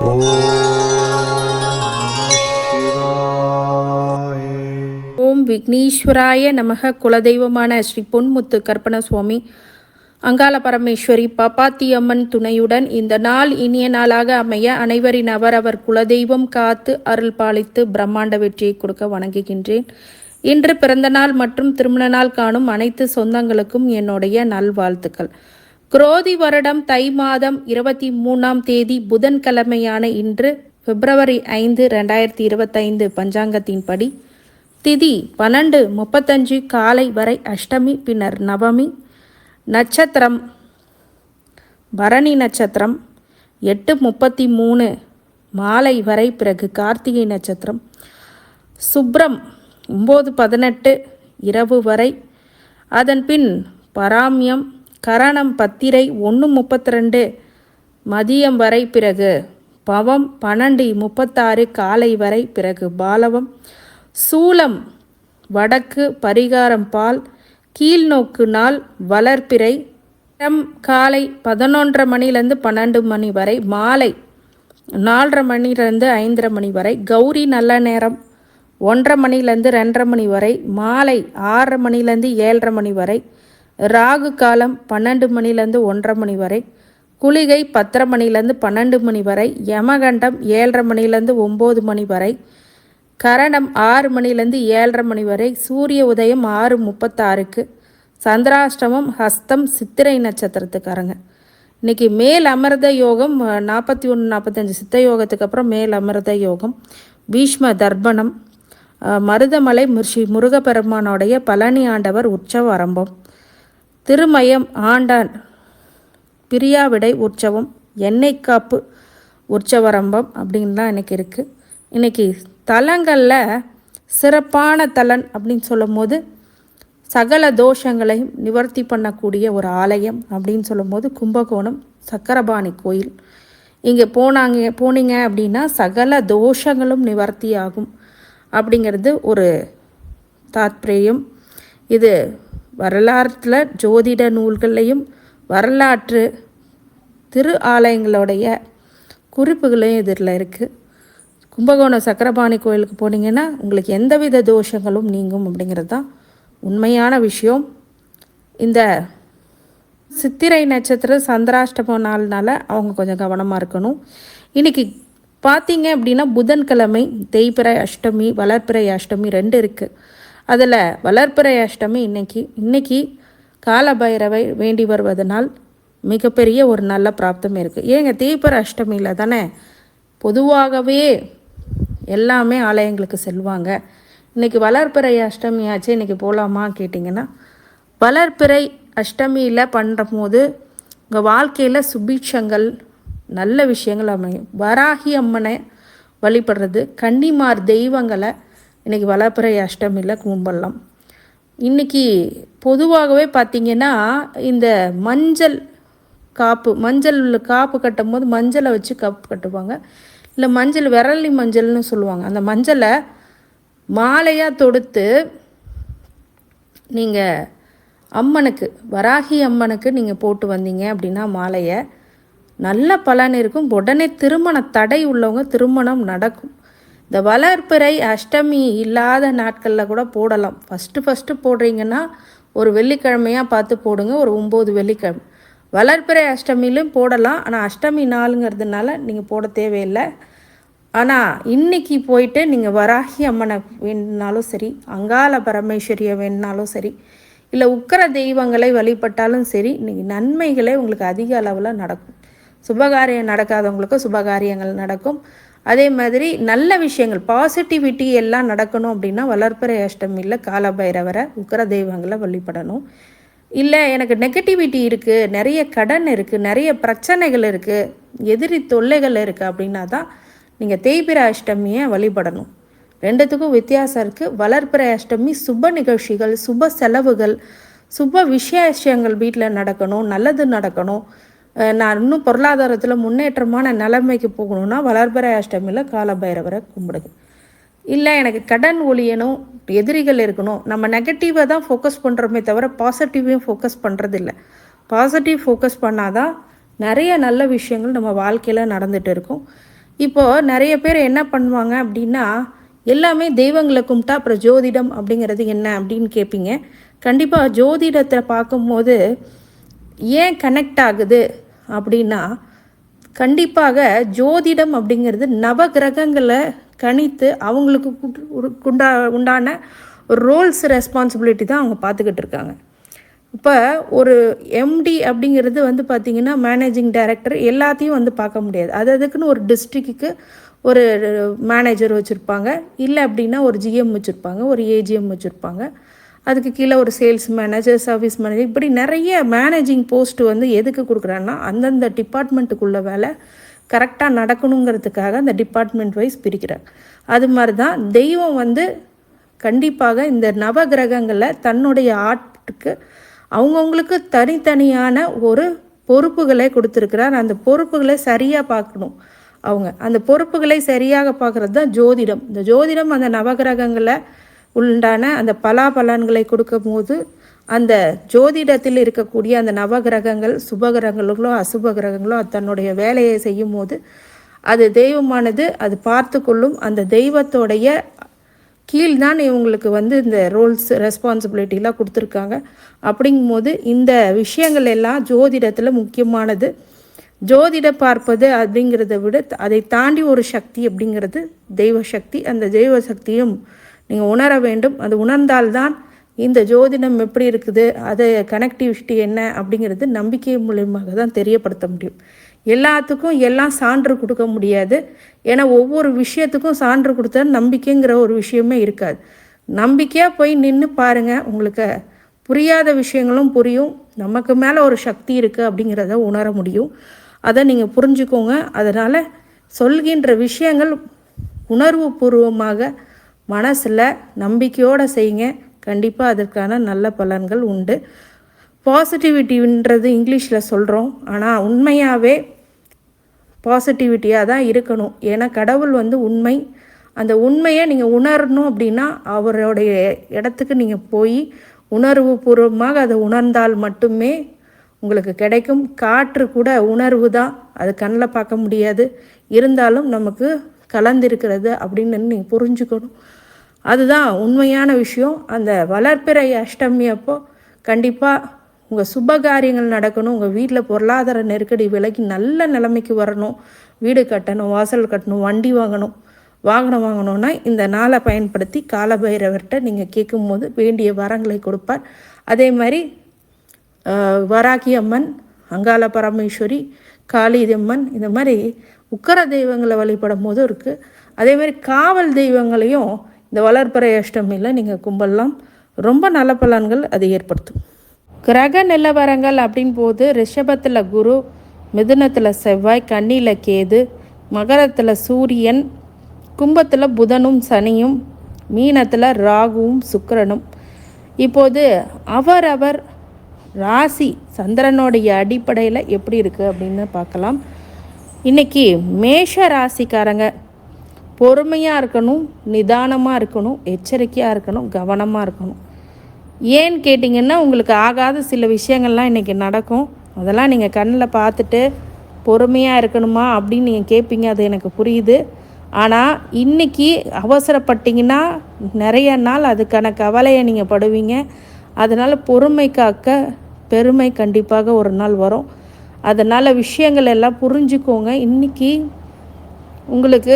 ஓம் விக்னேஸ்வராய நமக. குலதெய்வமான ஸ்ரீ பொன்முத்து கற்பன சுவாமி அங்காள பரமேஸ்வரி பாப்பாத்தி அம்மன் துணையுடன் இந்த நாள் இனிய நாளாக அமைய அனைவரின் அவரவர் குலதெய்வம் காத்து அருள் பாலித்து பிரம்மாண்ட வெற்றியை கொடுக்க வணங்குகின்றேன். இன்று பிறந்தநாள் மற்றும் திருமண நாள் காணும் அனைத்து சொந்தங்களுக்கும் என்னுடைய நல்வாழ்த்துக்கள். குரோதி வருடம் தை மாதம் 23ஆம் தேதி புதன்கிழமையான இன்று பிப்ரவரி 5, 2025 பஞ்சாங்கத்தின்படி திதி 12:35 காலை வரை அஷ்டமி, பின்னர் நவமி. நட்சத்திரம் பரணி நட்சத்திரம் 8:33 மாலை வரை, பிறகு கார்த்திகை நட்சத்திரம். சுப்ரம் 9:18 இரவு வரை, அதன் பின் பராமியம். கரணம் பத்திரை 1:32 மதியம் வரை, பிறகு பவம் 12:36 காலை வரை, பிறகு பாலவம். சூலம் வடக்கு, பரிகாரம் பால், கீழ்நோக்கு நாள் வளர்ப்பிறை. காலை 11:30 மணிலேருந்து 12 மணி வரை, மாலை 4:30 மணிலேருந்து 5:30 மணி வரை. கௌரி நல்ல நேரம் 1:30 மணிலேருந்து 2:30 மணி வரை, மாலை 6:30 மணிலேருந்து 7:30 மணி வரை. ராகு காலம் 12 மணிலேருந்து 1:30 மணி வரை. குளிகை 10:30 மணிலேருந்து 12 மணி வரை. யமகண்டம் 7:30 மணிலேருந்து 9 மணி வரை. கரணம் 6 மணிலேருந்து 7:30 மணி வரை. சூரிய உதயம் 6:36க்கு. சந்திராஷ்டமம் ஹஸ்தம் சித்திரை நட்சத்திரத்துக்காரங்க. இன்றைக்கி மேல் அமிர்த யோகம் 41-45 சித்த யோகத்துக்கு அப்புறம் மேல் அமிர்த யோகம். பீஷ்ம தர்ப்பணம். மருதமலை ஸ்ரீ முருகப்பெருமானோடைய பழனி ஆண்டவர் உற்சவ ஆரம்பம். திருமயம் ஆண்டான் பிரியாவிடை உற்சவம், எண்ணெய் காப்பு உற்சவரம்பம் அப்படின்லாம் இன்றைக்கி இருக்குது. இன்றைக்கி தலங்களில் சிறப்பான தலன் அப்படின்னு சொல்லும் போது சகல தோஷங்களையும் நிவர்த்தி பண்ணக்கூடிய ஒரு ஆலயம் அப்படின்னு சொல்லும் போது கும்பகோணம் சக்கரபாணி கோயில். இங்கே போனீங்க அப்படின்னா சகல தோஷங்களும் நிவர்த்தி ஆகும் அப்படிங்கிறது ஒரு தாத்பரியம். இது வரலாற்றில் ஜோதிட நூல்கள்லையும் வரலாற்று திரு ஆலயங்களுடைய குறிப்புகளையும் இதில் இருக்குது. கும்பகோணம் சக்கரபாணி கோயிலுக்கு போனீங்கன்னா உங்களுக்கு எந்தவித தோஷங்களும் நீங்கும் அப்படிங்கிறது தான் உண்மையான விஷயம். இந்த சித்திரை நட்சத்திர சந்திராஷ்டம நாள்னால அவங்க கொஞ்சம் கவனமாக இருக்கணும். இன்றைக்கி பார்த்தீங்க அப்படின்னா புதன்கிழமை தேய்பிறை அஷ்டமி, வளர்ப்பிறை அஷ்டமி 2 இருக்குது. அதில் வளர்ப்பிறை அஷ்டமி இன்னைக்கு காலபைரவை வேண்டி வருவதனால் மிகப்பெரிய ஒரு நல்ல பிராப்தம் இருக்குது. ஏங்க தேய்பிறை அஷ்டமியில் தானே பொதுவாகவே எல்லாமே ஆலயங்களுக்கு செல்வாங்க. இன்றைக்கி வளர்ப்பிறை அஷ்டமியாச்சு, இன்றைக்கி போகலாமா கேட்டிங்கன்னா, வளர்ப்பிறை அஷ்டமியில் பண்ணுற போது உங்கள் வாழ்க்கையில் சுபீட்சங்கள் நல்ல விஷயங்கள் அமையும். வராகி அம்மனை வழிபடுறது, கன்னிமார் தெய்வங்களை இன்றைக்கி வளர்ப்பிறை அஷ்டமியில் கும்பிடலாம். இன்றைக்கி பொதுவாகவே பார்த்திங்கன்னா இந்த மஞ்சள் காப்பு கட்டும் போது மஞ்சளை வச்சு காப்பு கட்டுவாங்க. இல்லை மஞ்சள் விரலி மஞ்சள்னு சொல்லுவாங்க. அந்த மஞ்சளை மாலையாக தொடுத்து நீங்கள் அம்மனுக்கு, வராகி அம்மனுக்கு நீங்கள் போட்டு வந்தீங்க அப்படின்னா மாலையை, நல்ல பலன் இருக்கும். உடனே திருமண தடை உள்ளவங்க திருமணம் நடக்கும். இந்த வளர்ப்பிறை அஷ்டமி இல்லாத நாட்களில் கூட போடலாம். ஃபஸ்ட்டு போடுறீங்கன்னா ஒரு வெள்ளிக்கிழமையாக பார்த்து போடுங்க, ஒரு 9 வெள்ளிக்கிழமை. வளர்ப்பிறை அஷ்டமிலையும் போடலாம், ஆனால் அஷ்டமி நாளுங்கிறதுனால நீங்கள் போட தேவையில்லை. ஆனால் இன்றைக்கி போயிட்டு நீங்கள் வராகி அம்மனை வேணுனாலும் சரி, அங்காள பரமேஸ்வரியை வேணுனாலும் சரி, இல்லை உக்கிர தெய்வங்களை வழிபட்டாலும் சரி, இன்றைக்கி நன்மைகளே உங்களுக்கு அதிக அளவில் நடக்கும். சுபகாரியம் நடக்காதவங்களுக்கு சுபகாரியங்கள் நடக்கும். அதே மாதிரி நல்ல விஷயங்கள், பாசிட்டிவிட்டி எல்லாம் நடக்கணும் அப்படின்னா வளர்ப்பிறை அஷ்டமியில் காலபைரவரை உக்கிர தெய்வங்களை வழிபடணும். இல்லை எனக்கு நெகட்டிவிட்டி இருக்குது, நிறைய கடன் இருக்குது, நிறைய பிரச்சனைகள் இருக்குது, எதிரி தொல்லைகள் இருக்குது அப்படின்னா தான் நீங்கள் தேய்பிறை அஷ்டமியை வழிபடணும். 2த்துக்கும் வித்தியாசம் இருக்குது. வளர்ப்பிறை அஷ்டமி சுப நிகழ்ச்சிகள், சுப செலவுகள், சுப விசேஷங்கள் வீட்டில் நடக்கணும், நல்லது நடக்கணும். நான் இன்னும் பொருளாதாரத்தில் முன்னேற்றமான நிலைமைக்கு போகணுன்னா வளர்பிறை அஷ்டமியில் காலபைரவரை கும்பிடுங்க. இல்லை எனக்கு கடன் ஒழியணும், எதிரிகள் இருக்கணும், நம்ம நெகட்டிவை தான் ஃபோக்கஸ் பண்ணுறோமே தவிர பாசிட்டிவையும் ஃபோக்கஸ் பண்ணுறதில்ல. பாசிட்டிவ் ஃபோக்கஸ் பண்ணால் தான் நிறைய நல்ல விஷயங்கள் நம்ம வாழ்க்கையில் நடந்துகிட்டு இருக்கும். இப்போது நிறைய பேர் என்ன பண்ணுவாங்க அப்படின்னா, எல்லாமே தெய்வங்களை கும்பிட்டா அப்புறம் ஜோதிடம் அப்படிங்கிறது என்ன அப்படின்னு கேட்பீங்க. கண்டிப்பாக ஜோதிடத்தை பார்க்கும்போது ஏன் கனெக்ட் ஆகுது அப்படின்னா, கண்டிப்பாக ஜோதிடம் அப்படிங்கிறது நவகிரகங்களை கணித்து அவங்களுக்கு உண்டான ஒரு ரோல்ஸ் ரெஸ்பான்சிபிலிட்டி தான் அவங்க பார்த்துக்கிட்டு இருக்காங்க. இப்போ ஒரு எம்டி அப்படிங்கிறது வந்து பார்த்திங்கன்னா மேனேஜிங் டைரக்டர் எல்லாத்தையும் வந்து பார்க்க முடியாது. அதுக்குன்னு ஒரு டிஸ்ட்ரிக்ட்டுக்கு ஒரு மேனேஜர் வச்சுருப்பாங்க, இல்லை அப்படின்னா ஒரு ஜிஎம் வச்சுருப்பாங்க, ஒரு ஏஜிஎம் வச்சுருப்பாங்க, அதுக்கு கீழே ஒரு சேல்ஸ் மேனேஜர், சர்வீஸ் மேனேஜர், இப்படி நிறைய மேனேஜிங் போஸ்ட்டு வந்து எதுக்கு கொடுக்குறாங்கன்னா அந்தந்த டிபார்ட்மெண்ட்டுக்குள்ள வேலை கரெக்டாக நடக்கணுங்கிறதுக்காக அந்த டிபார்ட்மெண்ட் வைஸ் பிரிக்கிறாங்க. அது மாதிரி தான் தெய்வம் வந்து கண்டிப்பாக இந்த நவகிரகங்களை தன்னுடைய ஆட்டுக்கு அவங்கவுங்களுக்கு தனித்தனியான ஒரு பொறுப்புகளை கொடுத்துருக்கிறார். அந்த பொறுப்புகளை சரியாக பார்க்கணும். அவங்க அந்த பொறுப்புகளை சரியாக பார்க்குறது தான் ஜோதிடம். இந்த ஜோதிடம் அந்த நவகிரகங்களை உண்டான அந்த பலாபலன்களை கொடுக்கும் போது அந்த ஜோதிடத்தில் இருக்கக்கூடிய அந்த நவகிரகங்கள் சுபகிரகங்களோ அசுப கிரகங்களோ தன்னுடைய வேலையை செய்யும் போது அது தெய்வமானது அது பார்த்து கொள்ளும். அந்த தெய்வத்தோடைய கீழ்தான் இவங்களுக்கு வந்து இந்த ரோல்ஸ் ரெஸ்பான்சிபிலிட்டிலாம் கொடுத்துருக்காங்க. அப்படிங்கும்போது இந்த விஷயங்கள் எல்லாம் ஜோதிடத்தில் முக்கியமானது. ஜோதிட பார்ப்பது அப்படிங்கிறத விட அதை தாண்டி ஒரு சக்தி அப்படிங்கிறது தெய்வ சக்தி. அந்த தெய்வ சக்தியும் நீங்கள் உணர வேண்டும். அது உணர்ந்தால்தான் இந்த ஜோதிடம் எப்படி இருக்குது, அது கனெக்டிவிட்டி என்ன அப்படிங்கிறது நம்பிக்கை மூலியமாக தான் தெரியப்படுத்த முடியும். எல்லாத்துக்கும் எல்லாம் சான்று கொடுக்க முடியாது. ஏன்னா ஒவ்வொரு விஷயத்துக்கும் சான்று கொடுத்தா நம்பிக்கைங்கிற ஒரு விஷயமே இருக்காது. நம்பிக்கையாக போய் நின்று பாருங்கள், உங்களுக்கு புரியாத விஷயங்களும் புரியும். நமக்கு மேலே ஒரு சக்தி இருக்குது அப்படிங்கிறத உணர முடியும். அதை நீங்கள் புரிஞ்சுக்கோங்க. அதனால் சொல்கின்ற விஷயங்கள் உணர்வு பூர்வமாக மனசில் நம்பிக்கையோடு செய்யுங்க. கண்டிப்பாக அதற்கான நல்ல பலன்கள் உண்டு. பாசிட்டிவிட்டின்றது இங்கிலீஷில் சொல்கிறோம், ஆனால் உண்மையாகவே பாசிட்டிவிட்டியாக தான் இருக்கணும். ஏன்னா கடவுள் வந்து உண்மை. அந்த உண்மையை நீங்கள் உணரணும் அப்படின்னா அவருடைய இடத்துக்கு நீங்கள் போய் உணர்வு பூர்வமாக அதை உணர்ந்தால் மட்டுமே உங்களுக்கு கிடைக்கும். காற்று கூட உணர்வு தான், அது கண்ணில் பார்க்க முடியாது, இருந்தாலும் நமக்கு கலந்திருக்கிறது அப்படின்னு நீங்கள் புரிஞ்சுக்கணும். அதுதான் உண்மையான விஷயம். அந்த வளர்ப்பிறை அஷ்டமி அப்போ கண்டிப்பாக உங்கள் சுபகாரியங்கள் நடக்கணும். உங்கள் வீட்டில் பொருளாதார நெருக்கடி விலகி நல்ல நிலைமைக்கு வரணும். வீடு கட்டணும், வாசல் கட்டணும், வண்டி வாங்கணும்னா இந்த நாளை பயன்படுத்தி காலபைரவர்கிட்ட நீங்கள் கேட்கும்போது வேண்டிய வரங்களை கொடுப்பார். அதே மாதிரி வராகி அம்மன், அங்காள பரமேஸ்வரி, காளியம்மன், இந்த மாதிரி உக்கர தெய்வங்களை வழிபடும் போதும் இருக்குது. அதே மாதிரி காவல் தெய்வங்களையும் இந்த வளர்ப்பிறை அஷ்டமியில் நீங்கள் கும்பலாம். ரொம்ப நல்ல பலன்கள் அது ஏற்படுத்தும். கிரக நிலவரங்கள் அப்படின் போது ரிஷபத்தில் குரு, மிதுனத்தில் செவ்வாய், கன்னியில் கேது, மகரத்தில் சூரியன், கும்பத்தில் புதனும் சனியும், மீனத்தில் ராகுவும் சுக்கிரனும். இப்போது அவரவர் ராசி சந்திரனுடைய அடிப்படையில் எப்படி இருக்குது அப்படின்னு பார்க்கலாம். இன்றைக்கி மேஷ ராசிக்காரங்க பொறுமையாக இருக்கணும், நிதானமாக இருக்கணும், எச்சரிக்கையாக இருக்கணும், கவனமாக இருக்கணும். ஏன்னு கேட்டிங்கன்னா உங்களுக்கு ஆகாத சில விஷயங்கள்லாம் இன்றைக்கி நடக்கும். அதெல்லாம் நீங்கள் கண்ணில் பார்த்துட்டு பொறுமையாக இருக்கணுமா அப்படின்னு நீங்கள் கேட்பீங்க, அது எனக்கு புரியுது. ஆனால் இன்றைக்கி அவசரப்பட்டிங்கன்னா நிறைய நாள் அதுக்கான கவலையை நீங்கள் படுவீங்க. அதனால் பொறுமை காக்க பெருமை கண்டிப்பாக ஒரு நாள் வரும். அதனால் விஷயங்கள் எல்லாம் புரிஞ்சுக்கோங்க. இன்றைக்கி உங்களுக்கு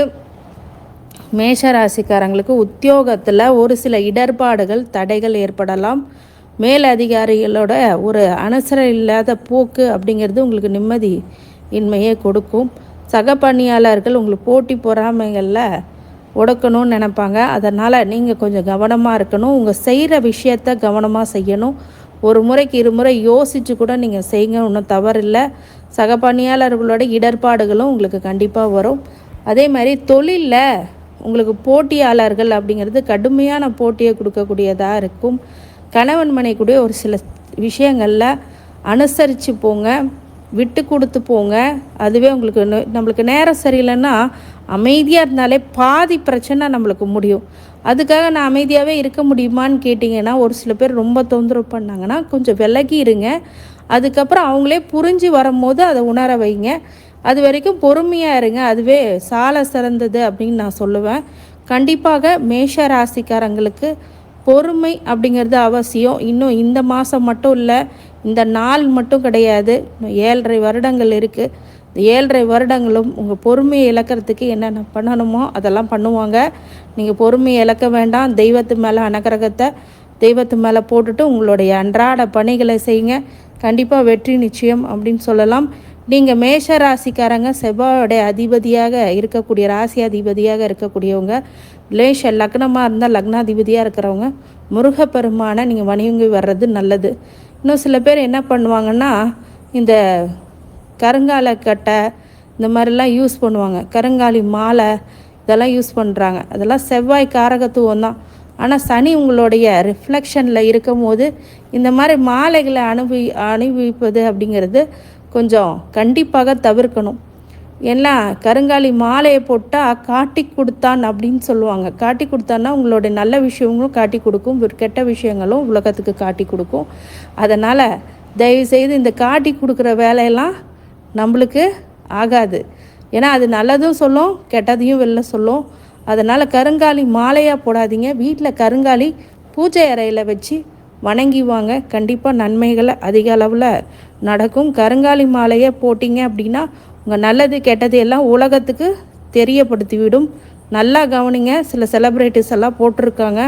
மேஷராசிக்காரங்களுக்கு உத்தியோகத்தில் ஒரு சில இடர்பாடுகள், தடைகள் ஏற்படலாம். மேலதிகாரிகளோட ஒரு அனுசரணை இல்லாத போக்கு அப்படிங்கிறது உங்களுக்கு நிம்மதி இன்மையை கொடுக்கும். சக பணியாளர்கள் உங்களுக்கு போட்டி பொறாமைகளில் ஒடுக்கணும்னு நினைப்பாங்க. அதனால் நீங்கள் கொஞ்சம் கவனமாக இருக்கணும். உங்கள் செய்கிற விஷயத்த கவனமாக செய்யணும். ஒரு முறைக்கு இருமுறை யோசித்து கூட நீங்கள் செய்யுங்க, ஒன்றும் தவறில்லை. சக பணியாளர்களோட இடர்பாடுகளும் உங்களுக்கு கண்டிப்பாக வரும். அதே மாதிரி தொழிலில் உங்களுக்கு போட்டியாளர்கள் அப்படிங்கிறது கடுமையான போட்டியை கொடுக்கக்கூடியதாக இருக்கும். கணவன் மனைக்கூடிய ஒரு சில விஷயங்களில் அனுசரித்து போங்க, விட்டு கொடுத்து போங்க. அதுவே உங்களுக்கு நம்மளுக்கு நேரம் சரியில்லைன்னா அமைதியாக இருந்தாலே பாதி பிரச்சனை நம்மளுக்கு முடியும். அதுக்காக நான் அமைதியாகவே இருக்க முடியுமான்னு கேட்டிங்கன்னா ஒரு சில பேர் ரொம்ப தொந்தரவு பண்ணாங்கன்னா கொஞ்சம் விலகி இருங்க. அதுக்கப்புறம் அவங்களே புரிஞ்சு வரும்போது அதை உணர வைங்க. அது வரைக்கும் பொறுமையாக இருங்க, அதுவே சால சிறந்தது அப்படின்னு நான் சொல்லுவேன். கண்டிப்பாக மேஷ ராசிக்காரங்களுக்கு பொறுமை அப்படிங்கிறது அவசியம். இன்னும் இந்த மாதம் மட்டும் இல்லை, இந்த நாள் மட்டும் கிடையாது, இன்னும் 7.5 வருடங்கள் இருக்குது. இந்த 7.5 வருடங்களும் உங்கள் பொறுமையை இழக்கிறதுக்கு என்னென்ன பண்ணணுமோ அதெல்லாம் பண்ணுவாங்க. நீங்கள் பொறுமையை இழக்க வேண்டாம். தெய்வத்து மேலே அனுக்கிரகத்தை தெய்வத்து மேலே போட்டுட்டு உங்களுடைய அன்றாட பணிகளை செய்யுங்க. கண்டிப்பாக வெற்றி நிச்சயம் அப்படின்னு சொல்லலாம். நீங்கள் மேஷ ராசிக்காரங்க செவ்வாயோடைய அதிபதியாக இருக்கக்கூடிய ராசி அதிபதியாக இருக்கக்கூடியவங்க, லேஷ லக்னமாக இருந்தால் லக்னாதிபதியாக இருக்கிறவங்க முருகப்பெருமானை நீங்கள் வணங்கி வர்றது நல்லது. இன்னும் சில பேர் என்ன பண்ணுவாங்கன்னா, இந்த கருங்கால கட்டை இந்த மாதிரிலாம் யூஸ் பண்ணுவாங்க, கருங்காலி மாலை இதெல்லாம் யூஸ் பண்ணுறாங்க. அதெல்லாம் செவ்வாய் காரகத்துவம் தான். ஆனால் சனி உங்களுடைய ரிஃப்ளெக்ஷனில் இருக்கும் போது இந்த மாதிரி மாலைகளை அணிவிப்பது அப்படிங்கிறது கொஞ்சம் கண்டிப்பாக தவிர்க்கணும். ஏன்னா கருங்காலி மாலையை போட்டால் காட்டி கொடுத்தான் அப்படின்னு சொல்லுவாங்க. காட்டி கொடுத்தான்னா உங்களுடைய நல்ல விஷயங்களும் காட்டி கொடுக்கும், கெட்ட விஷயங்களும் உலகத்துக்கு காட்டி கொடுக்கும். அதனால் தயவுசெய்து இந்த காட்டி கொடுக்குற வேலையெல்லாம் நம்மளுக்கு ஆகாது. ஏன்னா அது நல்லதும் சொல்லும், கெட்டதையும் வெளில சொல்லும். அதனால் கருங்காலி மாலையாக போடாதீங்க. வீட்டில் கருங்காலி பூஜை அறையில் வச்சு வணங்கிவாங்க. கண்டிப்பாக நன்மைகளை அதிக அளவில் நடக்கும். கருங்காலி மாலையை போட்டிங்க அப்படின்னா உங்கள் நல்லது கெட்டது எல்லாம் உலகத்துக்கு தெரியப்படுத்திவிடும். நல்லா கவனிங்க. சில செலிப்ரிட்டிஸ் எல்லாம் போட்டிருக்காங்க,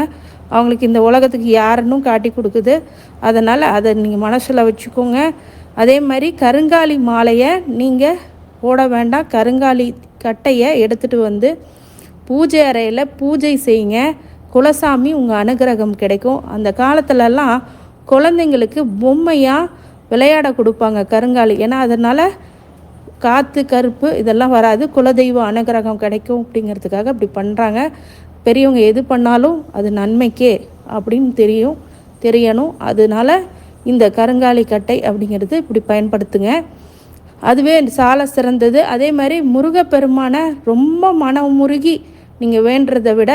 அவங்களுக்கு இந்த உலகத்துக்கு யாருன்னு காட்டி கொடுக்குது. அதனால் அதை நீங்கள் மனசில் வச்சுக்கோங்க. அதே மாதிரி கருங்காலி மாலையை நீங்கள் போட வேண்டாம். கருங்காலி கட்டையை எடுத்துகிட்டு வந்து பூஜை அறையில் பூஜை செய்யுங்க. குலசாமி உங்கள் அனுகிரகம் கிடைக்கும். அந்த காலத்துலலாம் குழந்தைங்களுக்கு பொம்மையாக விளையாட கொடுப்பாங்க கருங்காலி. ஏன்னா அதனால் காற்று கருப்பு இதெல்லாம் வராது, குலதெய்வ அனுகிரகம் கிடைக்கும் அப்படிங்கிறதுக்காக அப்படி பண்ணுறாங்க. பெரியவங்க எது பண்ணாலும் அது நன்மைக்கே அப்படின்னு தெரியணும். அதனால் இந்த கருங்காலி கட்டை அப்படிங்கிறது இப்படி பயன்படுத்துங்க, அதுவே சால சிறந்தது. அதே மாதிரி முருகப்பெருமானை ரொம்ப மனமுருகி நீங்கள் வேண்டுறதை விட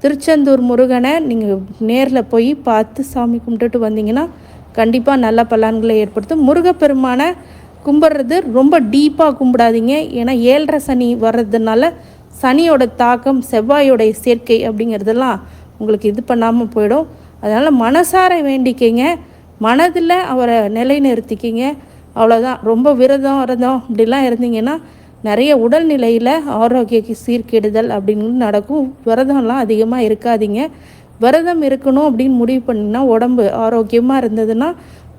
திருச்செந்தூர் முருகனை நீங்கள் நேரில் போய் பார்த்து சாமி கும்பிட்டுட்டு வந்தீங்கன்னா கண்டிப்பாக நல்ல பலன்களை ஏற்படுத்தும். முருகப்பெருமானை கும்பிட்றது ரொம்ப டீப்பாக கும்பிடாதீங்க. ஏன்னா 7.5 சனி வர்றதுனால சனியோட தாக்கம், செவ்வாயோடைய சேர்க்கை அப்படிங்கிறதெல்லாம் உங்களுக்கு இது பண்ணாமல் போயிடும். அதனால் மனசார வேண்டிக்கிங்க, மனதில் அவரை நிலைநிறுத்திக்கிங்க. அவ்வளோதான். ரொம்ப விரதம் அப்படிலாம் இருந்தீங்கன்னா நிறைய உடல்நிலையில் ஆரோக்கிய சீர்கெடுதல் அப்படின்னு நடக்கும். விரதம்லாம் அதிகமாக இருக்காதீங்க. விரதம் இருக்கணும் அப்படின்னு முடிவு பண்ணிங்கன்னா, உடம்பு ஆரோக்கியமாக இருந்ததுன்னா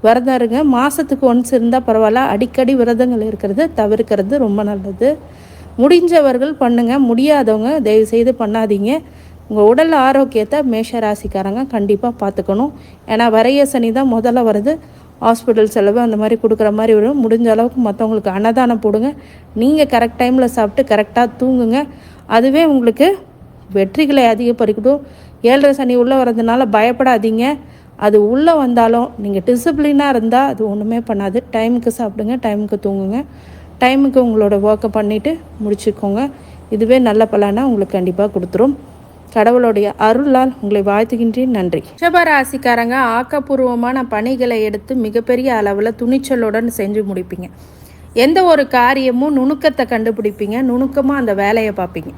விரதம் இருங்க. மாதத்துக்கு ஒன்ஸ் இருந்தால் பரவாயில்ல, அடிக்கடி விரதங்கள் இருக்கிறது தவிர்க்கிறது ரொம்ப நல்லது. முடிஞ்சவர்கள் பண்ணுங்கள், முடியாதவங்க தயவுசெய்து பண்ணாதீங்க. உங்கள் உடல் ஆரோக்கியத்தை மேஷ ராசிக்காரங்க கண்டிப்பாக பார்த்துக்கணும். ஏன்னா வரைய சனி தான் முதல்ல வருது. ஹாஸ்பிட்டல் செலவு அந்த மாதிரி கொடுக்குற மாதிரி வரும். முடிஞ்ச அளவுக்கு மற்றவங்களுக்கு அன்னதானம் போடுங்க. நீங்கள் கரெக்ட் டைமில் சாப்பிட்டு கரெக்டாக தூங்குங்க. அதுவே உங்களுக்கு வெற்றிகளை அதிகப்படுத்தணும். 7.5 சனி உள்ளே வர்றதுனால பயப்படாதீங்க. அது உள்ளே வந்தாலும் நீங்கள் டிசிப்ளினாக இருந்தால் அது ஒன்றுமே பண்ணாது. டைமுக்கு சாப்பிடுங்க, டைமுக்கு தூங்குங்க, டைமுக்கு உங்களோட ஒர்க்கை பண்ணிவிட்டு முடிச்சுக்கோங்க. இதுவே நல்ல பலனாக உங்களுக்கு கண்டிப்பாக கொடுத்துரும். கடவுளுடைய அருளால் உங்களை வாழ்த்துகின்றேன். நன்றி. ரிஷபராசிக்காரங்க ஆக்கப்பூர்வமான பணிகளை எடுத்து மிகப்பெரிய அளவில் துணிச்சலுடன் செஞ்சு முடிப்பீங்க. எந்த ஒரு காரியமும் நுணுக்கத்தை கண்டுபிடிப்பீங்க, நுணுக்கமாக அந்த வேலையை பார்ப்பீங்க.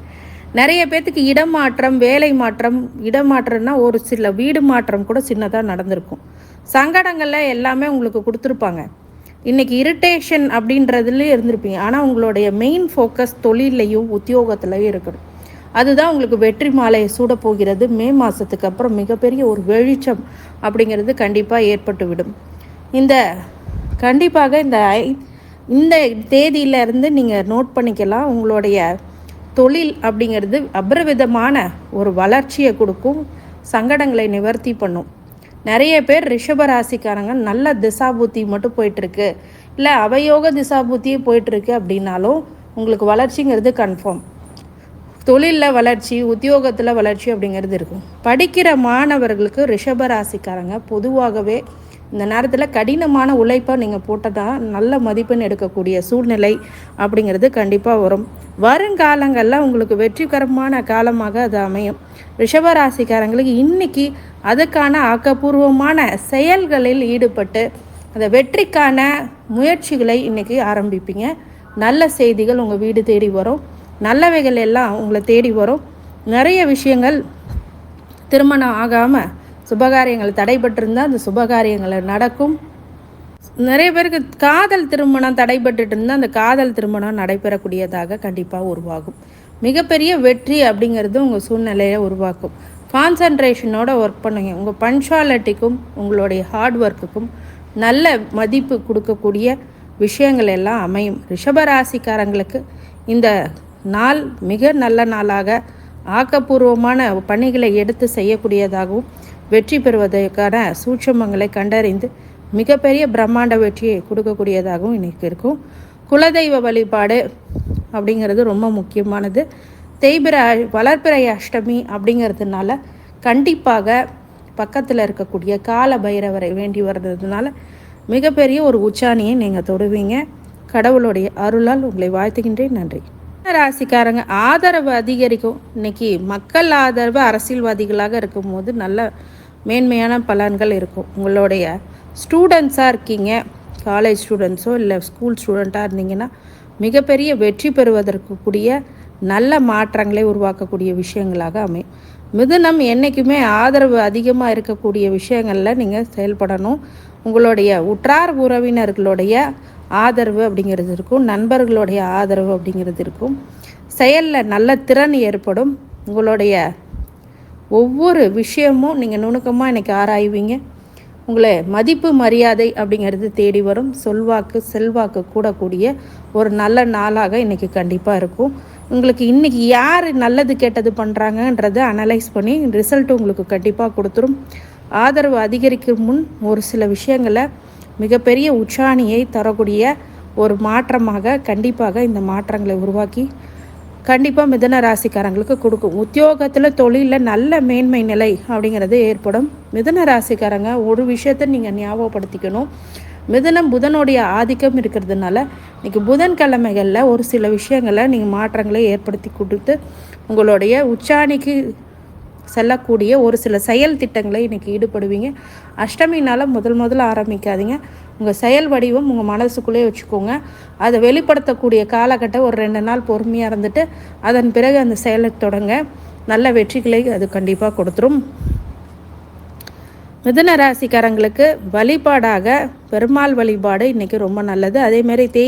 நிறைய பேர்த்துக்கு இடமாற்றம், வேலை மாற்றம், இடமாற்றம்னா ஒரு சில வீடு மாற்றம் கூட சின்னதாக நடந்திருக்கும். சங்கடங்களில் எல்லாமே உங்களுக்கு கொடுத்துருப்பாங்க. இன்றைக்கி இரிட்டேஷன் அப்படின்றதுலேயே இருந்திருப்பீங்க. ஆனால் உங்களுடைய மெயின் ஃபோக்கஸ் தொழிலையும் உத்தியோகத்துலையும் இருக்கணும். அதுதான் உங்களுக்கு வெற்றி மாலையை சூட போகிறது. மே மாதத்துக்கு அப்புறம் மிகப்பெரிய ஒரு வெளிச்சம் அப்படிங்கிறது கண்டிப்பாக ஏற்பட்டுவிடும். கண்டிப்பாக இந்த தேதியிலேருந்து நீங்கள் நோட் பண்ணிக்கலாம். உங்களுடைய தொழில் அப்படிங்கிறது அபரிவிதமான ஒரு வளர்ச்சியை கொடுக்கும், சங்கடங்களை நிவர்த்தி பண்ணும். நிறைய பேர் ரிஷபராசிக்காரங்க நல்ல திசாபுத்தி மட்டும் போயிட்டுருக்கு, இல்லை அவயோக திசாபுத்தியே போயிட்டுருக்கு அப்படின்னாலும் உங்களுக்கு வளர்ச்சிங்கிறது கன்ஃபார்ம். தொழிலில் வளர்ச்சி, உத்தியோகத்தில் வளர்ச்சி அப்படிங்கிறது இருக்கும். படிக்கிற மாணவர்களுக்கு ரிஷபராசிக்காரங்க பொதுவாகவே இந்த நேரத்தில் கடினமான உழைப்பை நீங்கள் போட்டதான் நல்ல மதிப்பெண் எடுக்கக்கூடிய சூழ்நிலை அப்படிங்கிறது கண்டிப்பாக வரும். வருங்காலங்களில் உங்களுக்கு வெற்றிகரமான காலமாக அது அமையும். ரிஷபராசிக்காரங்களுக்கு இன்றைக்கி அதுக்கான ஆக்கப்பூர்வமான செயல்களில் ஈடுபட்டு அந்த வெற்றிக்கான முயற்சிகளை இன்றைக்கி ஆரம்பிப்பீங்க. நல்ல செய்திகள் உங்கள் வீடு தேடி வரும். நல்லவைகள் எல்லாம் உங்களை தேடி வரும். நிறைய விஷயங்கள் திருமணம் ஆகாமல் சுபகாரியங்கள் தடைபட்டிருந்தால் அந்த சுபகாரியங்களை நடக்கும். நிறைய பேருக்கு காதல் திருமணம் தடைபட்டுட்டு இருந்தால் அந்த காதல் திருமணம் நடைபெறக்கூடியதாக கண்டிப்பாக உருவாகும். மிகப்பெரிய வெற்றி அப்படிங்கிறது உங்கள் சூழ்நிலையை உருவாக்கும். கான்சன்ட்ரேஷனோட ஒர்க் பண்ணுங்க. உங்கள் பன்ச்சுவாலிட்டிக்கும் உங்களுடைய ஹார்ட் ஒர்க்குக்கும் நல்ல மதிப்பு கொடுக்கக்கூடிய விஷயங்கள் எல்லாம் அமையும். ரிஷபராசிக்காரங்களுக்கு இந்த நாள் மிக நல்ல நாளாக ஆக்கப்பூர்வமான பணிகளை எடுத்து செய்யக்கூடியதாகவும் வெற்றி பெறுவதற்கான சூட்சமங்களை கண்டறிந்து மிகப்பெரிய பிரம்மாண்ட வெற்றியை கொடுக்கக்கூடியதாகவும் இன்றைக்கி இருக்கும். குலதெய்வ வழிபாடு அப்படிங்கிறது ரொம்ப முக்கியமானது. வளர்பிறை அஷ்டமி அப்படிங்கிறதுனால கண்டிப்பாக பக்கத்தில் இருக்கக்கூடிய கால பைரவரை வேண்டி வர்றதுனால மிகப்பெரிய ஒரு உச்சாணியை நீங்கள் தொடுவீங்க. கடவுளுடைய அருளால் உங்களை வாழ்த்துகின்றேன். நன்றி. ராசிக்காரங்க ஆதரவு அதிகரிக்கும். இன்றைக்கி மக்கள் ஆதரவு அரசியல்வாதிகளாக இருக்கும்போது நல்ல மேன்மையான பலன்கள் இருக்கும். உங்களுடைய ஸ்டூடெண்ட்ஸாக இருக்கீங்க, காலேஜ் ஸ்டூடெண்ட்ஸோ இல்லை ஸ்கூல் ஸ்டூடெண்ட்டாக இருந்தீங்கன்னா மிகப்பெரிய வெற்றி பெறுவதற்கு கூடிய நல்ல மாற்றங்களை உருவாக்கக்கூடிய விஷயங்களாக அமையும். மிதுனம் என்றைக்குமே ஆதரவு அதிகமாக இருக்கக்கூடிய விஷயங்களில் நீங்கள் செயல்படணும். உங்களுடைய உற்றார் உறவினர்களுடைய ஆதரவு அப்படிங்கிறது இருக்கும். நண்பர்களுடைய ஆதரவு அப்படிங்கிறது இருக்கும். செயலில் நல்ல திறன் ஏற்படும். உங்களுடைய ஒவ்வொரு விஷயமும் நீங்கள் நுணுக்கமாக இன்றைக்கி ஆராய்வீங்க. உங்களை மதிப்பு மரியாதை அப்படிங்கிறது தேடி வரும். சொல்வாக்கு செல்வாக்கு கூடக்கூடிய ஒரு நல்ல நாளாக இன்றைக்கி கண்டிப்பாக இருக்கும். உங்களுக்கு இன்றைக்கி யார் நல்லது கெட்டது பண்ணுறாங்கன்றதை அனலைஸ் பண்ணி ரிசல்ட் உங்களுக்கு கண்டிப்பாக கொடுத்துரும். ஆதரவு அதிகரிக்கும் முன் ஒரு சில விஷயங்களை மிகப்பெரிய உச்சாணியை தரக்கூடிய ஒரு மாற்றமாக கண்டிப்பாக இந்த மாற்றங்களை உருவாக்கி கண்டிப்பாக மிதுன ராசிக்காரங்களுக்கு கொடுக்கும். உத்தியோகத்தில் தொழிலில் நல்ல மேன்மை நிலை அப்படிங்கிறது ஏற்படும். மிதுன ராசிக்காரங்க ஒரு விஷயத்தை நீங்கள் ஞாபகப்படுத்திக்கணும். மிதுனம் புதனுடைய ஆதிக்கம் இருக்கிறதுனால இன்றைக்கி புதன்கிழமைகளில் ஒரு சில விஷயங்களை நீங்கள் மாற்றங்களை ஏற்படுத்தி கொடுத்து உங்களுடைய உச்சாணிக்கு செல்லக்கூடிய ஒரு சில செயல் திட்டங்களை இன்றைக்கி ஈடுபடுவீங்க. அஷ்டமினால் முதல்ல ஆரம்பிக்காதீங்க. உங்கள் செயல் வடிவம் உங்கள் மனசுக்குள்ளே வச்சுக்கோங்க. அதை வெளிப்படுத்தக்கூடிய காலகட்டம் ஒரு 2 நாள் பொறுமையாக இருந்துட்டு அதன் பிறகு அந்த செயலை தொடங்க. நல்ல வெற்றிகளை அது கண்டிப்பாக கொடுத்துரும். மிதுன ராசிக்காரங்களுக்கு வழிபாடாக பெருமாள் வழிபாடு இன்றைக்கி ரொம்ப நல்லது. அதேமாதிரி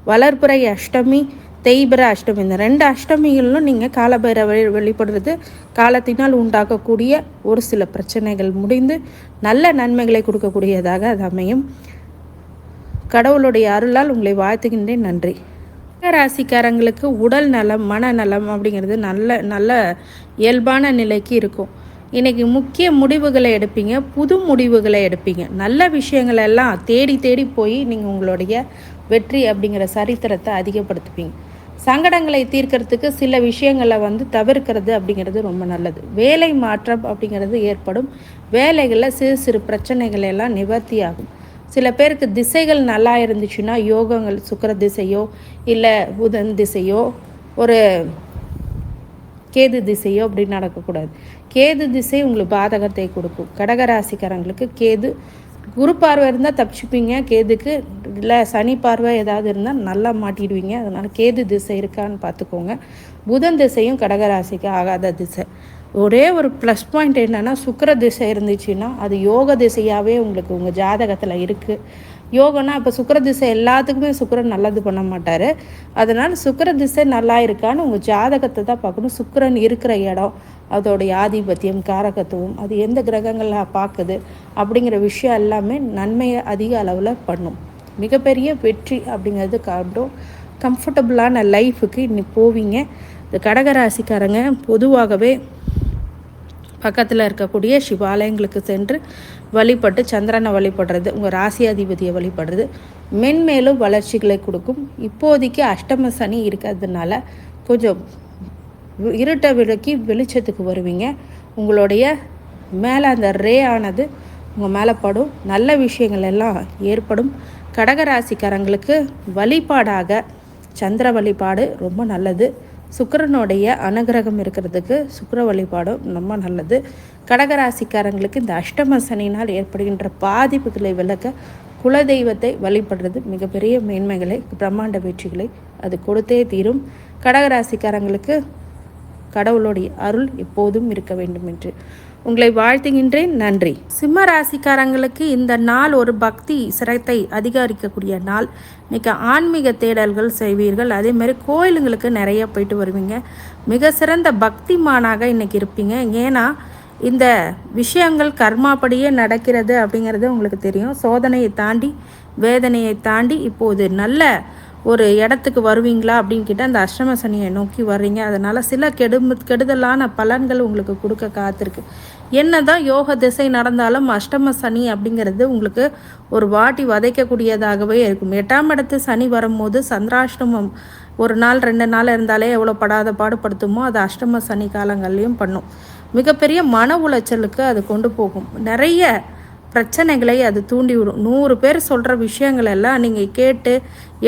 வளர்பிறை அஷ்டமி, தேய்பிறை அஷ்டமி, இந்த 2 அஷ்டமிகளிலும் நீங்கள் காலபைரவரை வெளிப்படுறது காலத்தினால் உண்டாக்கக்கூடிய ஒரு சில பிரச்சனைகள் முடிந்து நல்ல நன்மைகளை கொடுக்கக்கூடியதாக அது அமையும். கடவுளுடைய அருளால் உங்களை வாழ்த்துகின்றேன். நன்றி. ராசிக்காரங்களுக்கு உடல் நலம் மனநலம் அப்படிங்கிறது நல்ல இயல்பான நிலைக்கு இருக்கும். இன்றைக்கி முக்கிய முடிவுகளை எடுப்பீங்க, புது முடிவுகளை எடுப்பீங்க. நல்ல விஷயங்களெல்லாம் தேடி போய் நீங்கள் உங்களுடைய வெற்றி அப்படிங்கிற சரித்திரத்தை அதிகப்படுத்துப்பீங்க. சங்கடங்களை தீர்க்கறதுக்கு சில விஷயங்களை தவிர்க்கிறது அப்படிங்கிறது ரொம்ப நல்லது. வேலை மாற்றம் அப்படிங்கிறது ஏற்படும். வேலைகளில் சிறு பிரச்சனைகள் எல்லாம் நிவர்த்தி ஆகும். சில பேருக்கு திசைகள் நல்லா இருந்துச்சுன்னா யோகங்கள் சுக்கிர திசையோ இல்லை புதன் திசையோ ஒரு கேது திசையோ அப்படி நடக்கக்கூடாது. கேது திசை உங்களுக்கு பாதகத்தை கொடுக்கும். கடகராசிக்காரங்களுக்கு கேது குரு பார்வை இருந்தால் தப்பிச்சுப்பீங்க. கேதுக்கு இல்லை சனி பார்வை ஏதாவது இருந்தால் நல்லா மாட்டிடுவீங்க. அதனால் கேது திசை இருக்கான்னு பார்த்துக்கோங்க. புதன் திசையும் கடகராசிக்கு ஆகாத திசை. ஒரே ஒரு ப்ளஸ் பாயிண்ட் என்னென்னா சுக்கிர திசை இருந்துச்சுன்னா அது யோக திசையாகவே உங்களுக்கு உங்கள் ஜாதகத்தில் இருக்குது. யோகனா இப்போ சுக்கிர திசை எல்லாத்துக்குமே சுக்கிரன் நல்லது பண்ண மாட்டார். அதனால் சுக்கிர திசை நல்லா இருக்கான்னு உங்கள் ஜாதகத்தை தான் பார்க்கணும். சுக்கிரன் இருக்கிற இடம், அதோடைய ஆதிபத்தியம், காரகத்துவம், அது எந்த கிரகங்களில் பார்க்குது அப்படிங்கிற விஷயம் எல்லாமே நன்மையை அதிக அளவில் பண்ணும். மிகப்பெரிய வெற்றி அப்படிங்கிறது காட்டும். கம்ஃபர்டபுளான லைஃபுக்கு இன்னைக்கு போவீங்க. இந்த கடகராசிக்காரங்க பொதுவாகவே பக்கத்தில் இருக்கக்கூடிய சிவாலயங்களுக்கு சென்று வழிபட்டு சந்திரனை வழிபடுறது, உங்கள் ராசியாதிபதியை வழிபடுறது மென்மேலும் வளர்ச்சிகளை கொடுக்கும். இப்போதைக்கு அஷ்டம சனி இருக்கிறதுனால கொஞ்சம் இருட்டை விலக்கி வெளிச்சத்துக்கு வருவீங்க. உங்களுடைய மேலே அந்த ரே ஆனது உங்கள் மேலே படும். நல்ல விஷயங்கள் எல்லாம் ஏற்படும். கடகராசிக்காரங்களுக்கு வழிபாடாக சந்திர வழிபாடு ரொம்ப நல்லது. சுக்கிரனுடைய அனுகிரகம் இருக்கிறதுக்கு சுக்கிர வழிபாடும் ரொம்ப நல்லது. கடகராசிக்காரங்களுக்கு இந்த அஷ்டம சனியினால் ஏற்படுகின்ற பாதிப்புகளை விளக்க குலதெய்வத்தை வழிபடுறது மிகப்பெரிய மேன்மைகளை, பிரம்மாண்ட வெற்றிகளை அது கொடுத்தே தீரும். கடகராசிக்காரங்களுக்கு கடவுளுடைய அருள் எப்போதும் இருக்க வேண்டும் என்று உங்களை வாழ்த்துகின்றேன். நன்றி. சிம்ம ராசிக்காரங்களுக்கு இந்த நாள் ஒரு பக்தி சிரத்தை அதிகரிக்கக்கூடிய நாள். இன்றைக்கி ஆன்மீக தேடல்கள் செய்வீர்கள். அதே மாதிரி கோயிலுங்களுக்கு நிறைய போயிட்டு வருவீங்க. மிக சிறந்த பக்திமானாக இன்றைக்கி இருப்பீங்க. ஏன்னா இந்த விஷயங்கள் கர்மாப்படியே நடக்கிறது அப்படிங்கிறது உங்களுக்கு தெரியும். சோதனையை தாண்டி வேதனையை தாண்டி இப்போது நல்ல ஒரு இடத்துக்கு வருவீங்களா அப்படின்னு கேட்டால் அந்த அஷ்டம சனியை நோக்கி வர்றீங்க. அதனால் சில கெடுதலான பலன்கள் உங்களுக்கு கொடுக்க காத்திருக்கு. என்ன தான் யோக திசை நடந்தாலும் அஷ்டம சனி அப்படிங்கிறது உங்களுக்கு ஒரு வாட்டி வதைக்கக்கூடியதாகவே இருக்கும். 8ஆம் இடத்து சனி வரும்போது சந்திராஷ்டமம் ஒரு நாள் 2 நாள் இருந்தாலே எவ்வளோ படாத பாடுபடுத்துமோ அது அஷ்டம சனி காலங்கள்லையும் பண்ணும். மிகப்பெரிய மன உளைச்சலுக்கு அது கொண்டு போகும். நிறைய பிரச்சனைகளை அது தூண்டிவிடும். 100 பேர் சொல்கிற விஷயங்கள் எல்லாம் நீங்கள் கேட்டு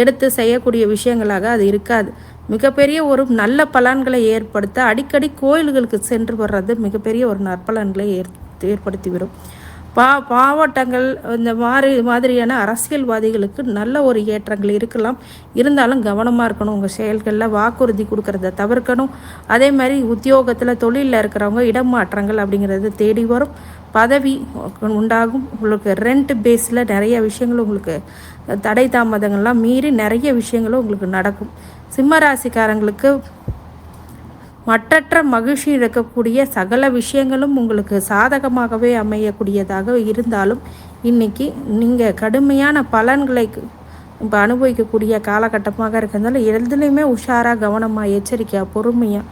எடுத்து செய்யக்கூடிய விஷயங்களாக அது இருக்காது. மிகப்பெரிய ஒரு நல்ல பலன்களை ஏற்படுத்த அடிக்கடி கோயில்களுக்கு சென்று வர்றது மிகப்பெரிய ஒரு நற்பலன்களை ஏற்படுத்திவிடும். மாவட்டங்கள் இந்த மாதிரியான அரசியல்வாதிகளுக்கு நல்ல ஒரு ஏற்றங்கள் இருக்கலாம். இருந்தாலும் கவனமாக இருக்கணும். உங்கள் செயல்களில் வாக்குறுதி கொடுக்கறத தவிர்க்கணும். அதே மாதிரி உத்தியோகத்தில் தொழிலில் இருக்கிறவங்க இடமாற்றங்கள் அப்படிங்கிறது தேடி வரும். பதவி உண்டாகும். உங்களுக்கு ரெண்ட் பேஸில் நிறைய விஷயங்கள் உங்களுக்கு தடை தாமதங்கள்லாம் மீறி நிறைய விஷயங்களும் உங்களுக்கு நடக்கும். சிம்மராசிக்காரங்களுக்கு மற்றற்ற மகிழ்ச்சி இருக்கக்கூடிய சகல விஷயங்களும் உங்களுக்கு சாதகமாகவே அமையக்கூடியதாக இருந்தாலும் இன்றைக்கி நீங்கள் கடுமையான பலன்களை இப்போ அனுபவிக்கக்கூடிய காலகட்டமாக இருக்கிறதுனால எதுலேயுமே உஷாராக கவனமாக எச்சரிக்கையாக பொறுமையாக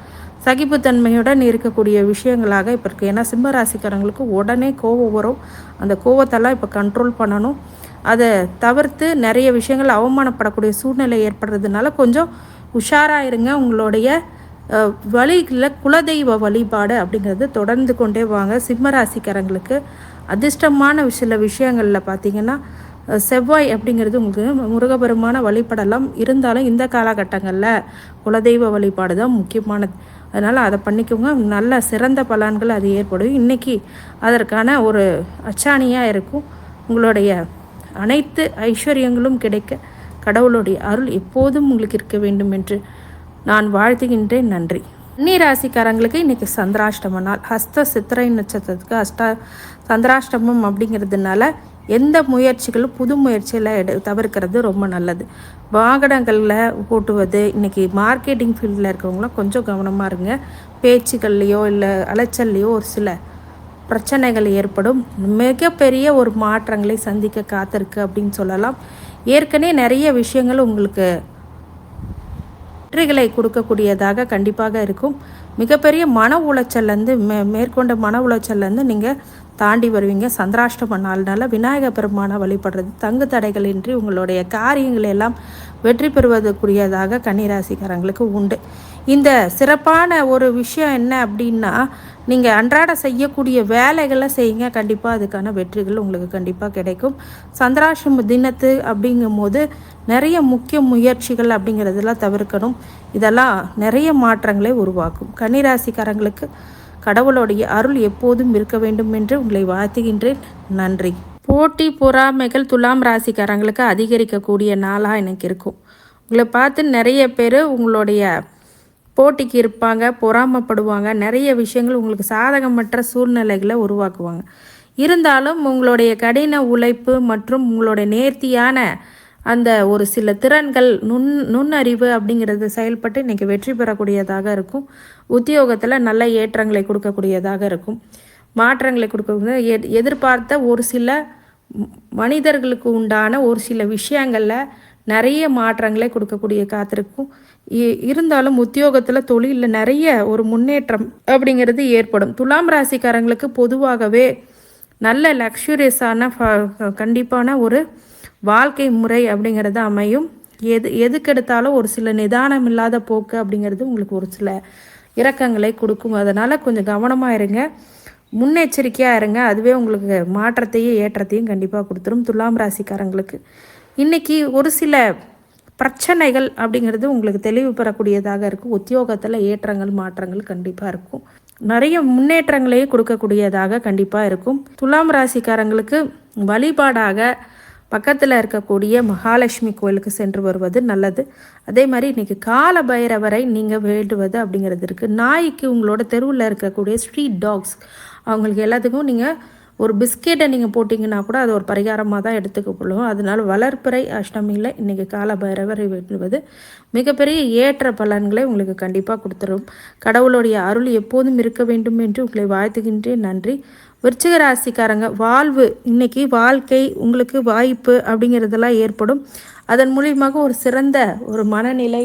சகிப்புத்தன்மையுடன் இருக்கக்கூடிய விஷயங்களாக இப்போ இருக்குது. ஏன்னா சிம்மராசிக்காரங்களுக்கு உடனே கோபம் வரும். அந்த கோபத்தெல்லாம் இப்போ கண்ட்ரோல் பண்ணணும். அதை தவிர்த்து நிறைய விஷயங்கள் அவமானப்படக்கூடிய சூழ்நிலை ஏற்படுறதுனால கொஞ்சம் உஷாராக இருங்க. உங்களுடைய வழிகளில் குலதெய்வ வழிபாடு அப்படிங்கிறது தொடர்ந்து கொண்டே வாங்க. சிம்மராசிக்காரங்களுக்கு அதிர்ஷ்டமான சில விஷயங்களில் பார்த்திங்கன்னா செவ்வாய் அப்படிங்கிறது உங்களுக்கு முருகபெருமான வழிபடலாம். இருந்தாலும் இந்த காலகட்டங்களில் குலதெய்வ வழிபாடு தான் முக்கியமானது. அதனால் அதை பண்ணிக்கோங்க. நல்ல சிறந்த பலன்கள் அது ஏற்படும். இன்றைக்கி அதற்கான ஒரு அச்சாணியாக இருக்கும். உங்களுடைய அனைத்து ஐஸ்வர்யங்களும் கிடைக்க கடவுளுடைய அருள் எப்போதும் உங்களுக்கு இருக்க வேண்டும் என்று நான் வாழ்த்துகின்றேன். நன்றி. கன்னி ராசிக்காரங்களுக்கு இன்றைக்கி சந்திராஷ்டம நாள். ஹஸ்த சித்திரை நட்சத்திரத்துக்கு சந்திராஷ்டமம் அப்படிங்கிறதுனால எந்த முயற்சிகளும் புது முயற்சியில் தவிர்க்கிறது ரொம்ப நல்லது. வாகனங்களில் ஓட்டுவது இன்றைக்கி மார்க்கெட்டிங் ஃபீல்டில் இருக்கிறவங்களாம் கொஞ்சம் கவனமாக இருங்க. பேச்சுக்கள்லையோ இல்லை அலைச்சல்லையோ ஒரு சில பிரச்சனைகள் ஏற்படும். மிகப்பெரிய ஒரு மாற்றங்களை சந்திக்க காத்திருக்கு அப்படின்னு சொல்லலாம். ஏற்கனவே நிறைய விஷயங்கள் உங்களுக்கு வெற்றிகளை கொடுக்கக்கூடியதாக கண்டிப்பாக இருக்கும். மிகப்பெரிய மன உளைச்சல்லேருந்து மேற்கொண்ட மன உளைச்சல்லேருந்து நீங்கள் தாண்டி வருவீங்க. சந்திராஷ்டம நாள்னால விநாயகர் பெருமானை வழிபடுறது தங்கு தடைகளின்றி உங்களுடைய காரியங்கள் எல்லாம் வெற்றி பெறுவதற்குரியதாக கன்னிராசிக்காரங்களுக்கு உண்டு. இந்த சிறப்பான ஒரு விஷயம் என்ன அப்படின்னா, நீங்கள் அன்றாட செய்யக்கூடிய வேலைகளை செய்யுங்க. கண்டிப்பாக அதுக்கான வெற்றிகள் உங்களுக்கு கண்டிப்பாக கிடைக்கும். சந்திராஷ்டம தினத்து அப்படிங்கும் போது நிறைய முக்கிய முயற்சிகள் அப்படிங்கிறதெல்லாம் தவிர்க்கணும். இதெல்லாம் நிறைய மாற்றங்களை உருவாக்கும். கன்னிராசிக்காரங்களுக்கு கடவுளுடைய அருள் எப்போதும் இருக்க வேண்டும் என்று உங்களை வாழ்த்துகின்றேன். நன்றி. போட்டி பொறாமைகள் துலாம் ராசிக்காரங்களுக்கு அதிகரிக்கக்கூடிய நாளாக எனக்கு இருக்கும். உங்களை பார்த்து நிறைய பேர் உங்களுடைய போட்டிக்கு இருப்பாங்க, பொறாமப்படுவாங்க. நிறைய விஷயங்கள் உங்களுக்கு சாதகமற்ற சூழ்நிலைகளை உருவாக்குவாங்க. இருந்தாலும் உங்களுடைய கடின உழைப்பு மற்றும் உங்களுடைய நேர்த்தியான அந்த ஒரு சில திறன்கள் நுண்ணறிவு அப்படிங்கிறது செயல்பட்டு இன்றைக்கி வெற்றி பெறக்கூடியதாக இருக்கும். உத்தியோகத்தில் நல்ல ஏற்றங்களை கொடுக்கக்கூடியதாக இருக்கும். மாற்றங்களை கொடுக்கக்கூடிய எதிர்பார்த்த ஒரு சில மனிதர்களுக்கு உண்டான ஒரு சில விஷயங்களில் நிறைய மாற்றங்களை கொடுக்கக்கூடிய காத்திருக்கும். இருந்தாலும் உத்தியோகத்தில் தொழிலில் நிறைய ஒரு முன்னேற்றம் அப்படிங்கிறது ஏற்படும். துலாம் ராசிக்காரங்களுக்கு பொதுவாகவே நல்ல லக்ஸுரியஸான கண்டிப்பான ஒரு வாழ்க்கை முறை அப்படிங்கிறது அமையும். எதுக்கெடுத்தாலும் ஒரு சில நிதானம் இல்லாத போக்கு அப்படிங்கிறது உங்களுக்கு ஒரு சில இரக்கங்களை கொடுக்கும். அதனால் கொஞ்சம் கவனமாக இருங்க, முன்னெச்சரிக்கையாக இருங்க. அதுவே உங்களுக்கு மாற்றத்தையும் ஏற்றத்தையும் கண்டிப்பாக கொடுத்துரும். துலாம் ராசிக்காரங்களுக்கு இன்றைக்கி ஒரு சில பிரச்சனைகள் அப்படிங்கிறது உங்களுக்கு தெளிவு பெறக்கூடியதாக இருக்கும். உத்தியோகத்தில் ஏற்றங்கள் மாற்றங்கள் கண்டிப்பாக இருக்கும். நிறைய முன்னேற்றங்களையே கொடுக்கக்கூடியதாக கண்டிப்பாக இருக்கும். துலாம் ராசிக்காரங்களுக்கு வழிபாடாக பக்கத்தில் இருக்கக்கூடிய மகாலட்சுமி கோயிலுக்கு சென்று வருவது நல்லது. அதே மாதிரி இன்றைக்கி கால பைரவரை நீங்கள் வேண்டுவது அப்படிங்கிறது இருக்குது. நாய்க்கு உங்களோட தெருவில் இருக்கக்கூடிய ஸ்ட்ரீட் டாக்ஸ் அவங்களுக்கு எல்லாத்துக்கும் நீங்கள் ஒரு பிஸ்கெட்டை நீங்கள் போட்டிங்கன்னா கூட அது ஒரு பரிகாரமாக தான் எடுத்துக்கப்படும். அதனால் வளர்ப்பிறை அஷ்டமியில் இன்றைக்கி கால பைரவரை வேண்டுவது மிகப்பெரிய ஏற்ற பலன்களை உங்களுக்கு கண்டிப்பாக கொடுத்துரும். கடவுளுடைய அருள் எப்போதும் இருக்க வேண்டும் என்று உங்களை வாழ்த்துகின்றேன். நன்றி. விருச்சிக ராசிக்காரங்க, வாழ்வு இன்னைக்கு வாழ்க்கை உங்களுக்கு வாய்ப்பு அப்படிங்கிறதெல்லாம் ஏற்படும். அதன் மூலியமாக ஒரு சிறந்த ஒரு மனநிலை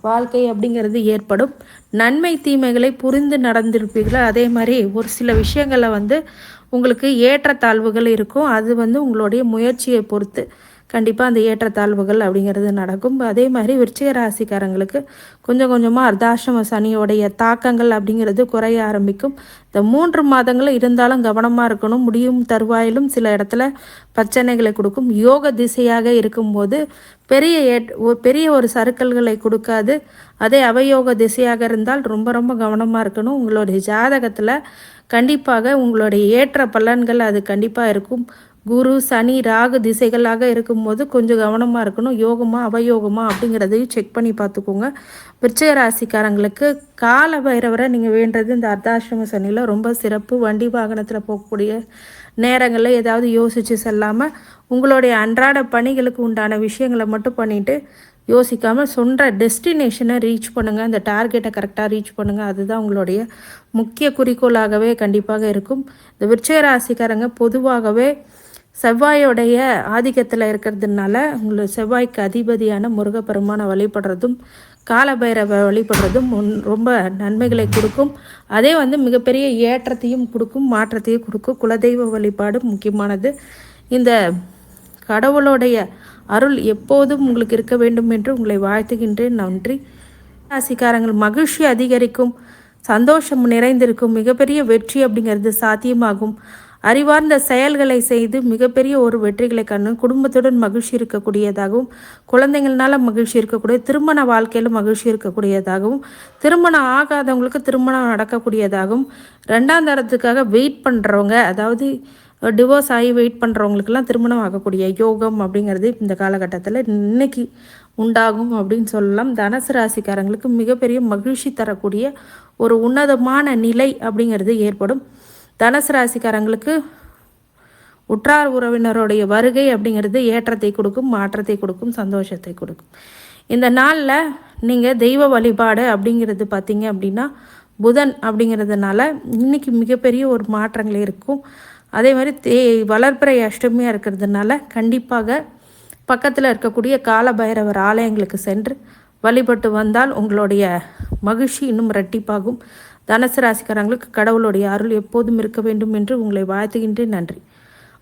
வாழ்க்கை அப்படிங்கிறது ஏற்படும். நன்மை தீமைகளை புரிந்து நடந்திருப்பீர்கள். அதே மாதிரி ஒரு சில விஷயங்களை உங்களுக்கு ஏற்றத்தாழ்வுகள் இருக்கும். அது உங்களுடைய முயற்சியை பொறுத்து கண்டிப்பாக அந்த ஏற்றத்தாழ்வுகள் அப்படிங்கிறது நடக்கும். அதே மாதிரி விருச்சிக ராசிக்காரங்களுக்கு கொஞ்சம் கொஞ்சமாக அர்த்தாசிரம சனியோடைய தாக்கங்கள் அப்படிங்கிறது குறைய ஆரம்பிக்கும். இந்த 3 மாதங்கள் இருந்தாலும் கவனமாக இருக்கணும். முடியும் தருவாயிலும் சில இடத்துல பிரச்சனைகளை கொடுக்கும். யோக திசையாக இருக்கும்போது பெரிய ஒரு சறுக்கல்களை கொடுக்காது. அதே அவயோக திசையாக இருந்தால் ரொம்ப ரொம்ப கவனமாக இருக்கணும். உங்களுடைய ஜாதகத்தில் கண்டிப்பாக உங்களுடைய ஏற்ற பலன்கள் அது கண்டிப்பாக இருக்கும். குரு சனி ராகு திசைகளாக இருக்கும்போது கொஞ்சம் கவனமாக இருக்கணும். யோகமா அவயோகமா அப்படிங்கிறதையும் செக் பண்ணி பார்த்துக்கோங்க. விருச்சிக ராசிக்காரங்களுக்கு கால பைரவரை நீங்கள் வேண்டது இந்த அர்த்தாசிரம சனியில் ரொம்ப சிறப்பு. வண்டி வாகனத்தில் போகக்கூடிய நேரங்களில் ஏதாவது யோசித்து செல்லாமல் உங்களுடைய அன்றாட பணிகளுக்கு உண்டான விஷயங்களை மட்டும் பண்ணிவிட்டு யோசிக்காமல் சொல்கிற டெஸ்டினேஷனை ரீச் பண்ணுங்கள். அந்த டார்கெட்டை கரெக்டாக ரீச் பண்ணுங்கள். அதுதான் உங்களுடைய முக்கிய குறிக்கோளாகவே கண்டிப்பாக இருக்கும். இந்த விருச்சிக ராசிக்காரங்க பொதுவாகவே செவ்வாயோடைய ஆதிக்கத்தில் இருக்கிறதுனால உங்களை செவ்வாய்க்கு அதிபதியான முருகப்பெருமானை வழிபடுறதும் காலபைரவ வழிபடுறதும் ரொம்ப நன்மைகளை கொடுக்கும். அதே மிகப்பெரிய ஏற்றத்தையும் கொடுக்கும், மாற்றத்தையும் கொடுக்கும். குலதெய்வ வழிபாடு முக்கியமானது. இந்த கடவுளுடைய அருள் எப்போதும் உங்களுக்கு இருக்க வேண்டும் என்று உங்களை வாழ்த்துகின்றேன். நன்றி. ராசிக்காரங்கள், மகிழ்ச்சி அதிகரிக்கும், சந்தோஷம் நிறைந்திருக்கும், மிகப்பெரிய வெற்றி அப்படிங்கிறது சாத்தியமாகும். அறிவார்ந்த செயல்களை செய்து மிகப்பெரிய ஒரு வெற்றிகளை கண்டு குடும்பத்துடன் மகிழ்ச்சி இருக்கக்கூடியதாகவும், குழந்தைங்கள்னால மகிழ்ச்சி இருக்கக்கூடிய, திருமண வாழ்க்கையில் மகிழ்ச்சி இருக்கக்கூடியதாகவும், திருமணம் ஆகாதவங்களுக்கு திருமணம் நடக்கக்கூடியதாகவும், 2ஆம் தரத்துக்காக வெயிட் பண்ணுறவங்க, அதாவது டிவோர்ஸ் ஆகி வெயிட் பண்ணுறவங்களுக்கெல்லாம் திருமணம் ஆகக்கூடிய யோகம் அப்படிங்கிறது இந்த காலகட்டத்தில் இன்னைக்கு உண்டாகும் அப்படின்னு சொல்லலாம். தனுசு ராசிக்காரங்களுக்கு மிகப்பெரிய மகிழ்ச்சி தரக்கூடிய ஒரு உன்னதமான நிலை அப்படிங்கிறது ஏற்படும். தனுசு ராசிக்காரங்களுக்கு உற்றார் உறவினருடைய வருகை அப்படிங்கிறது ஏற்றத்தை கொடுக்கும், மாற்றத்தை கொடுக்கும், சந்தோஷத்தை கொடுக்கும். இந்த நாளில் நீங்கள் தெய்வ வழிபாடு அப்படிங்கிறது பார்த்தீங்க அப்படின்னா புதன் அப்படிங்கிறதுனால இன்றைக்கி மிகப்பெரிய ஒரு மாற்றங்கள் இருக்கும். அதே மாதிரி வளர்ப்பிறை அஷ்டமியாக இருக்கிறதுனால கண்டிப்பாக பக்கத்தில் இருக்கக்கூடிய கால பைரவர் ஆலயங்களுக்கு சென்று வழிபட்டு வந்தால் உங்களுடைய மகிழ்ச்சி இன்னும் இரட்டிப்பாகும். தனுசு ராசிக்காரங்களுக்கு கடவுளுடைய அருள் எப்போதும் இருக்க வேண்டும் என்று உங்களை வாழ்த்துகின்றேன். நன்றி.